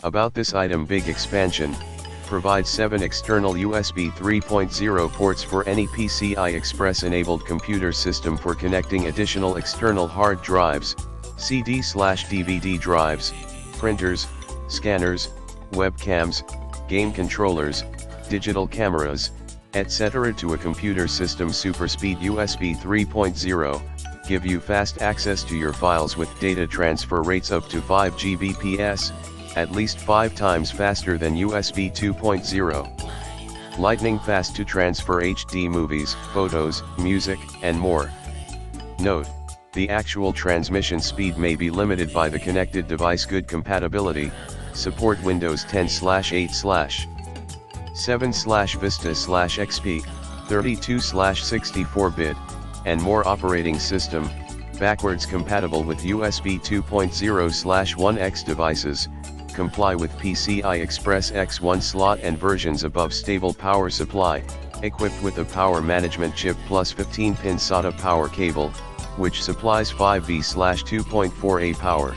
About this item: big expansion, provides 7 external USB 3.0 ports for any PCI Express enabled computer system for connecting additional external hard drives, CD/DVD drives, printers, scanners, webcams, game controllers, digital cameras, etc. to a computer system. Superspeed USB 3.0, give you fast access to your files with data transfer rates up to 5 Gbps, at least 5 times faster than USB 2.0. Lightning fast to transfer HD movies, photos, music, and more. Note: the actual transmission speed may be limited by the connected device. Good compatibility, support Windows 10/8/7/Vista/XP, 32/64-bit, and more operating system, backwards compatible with USB 2.0/1x devices, comply with PCI Express X1 slot and versions above. Stable power supply, equipped with a power management chip plus 15-pin SATA power cable, which supplies 5V/2.4A power.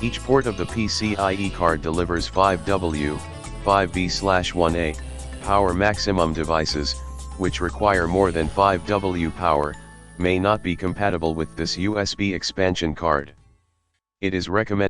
Each port of the PCIe card delivers 5W, 5V/1A, power. Maximum devices, which require more than 5W power, may not be compatible with this USB expansion card. It is recommended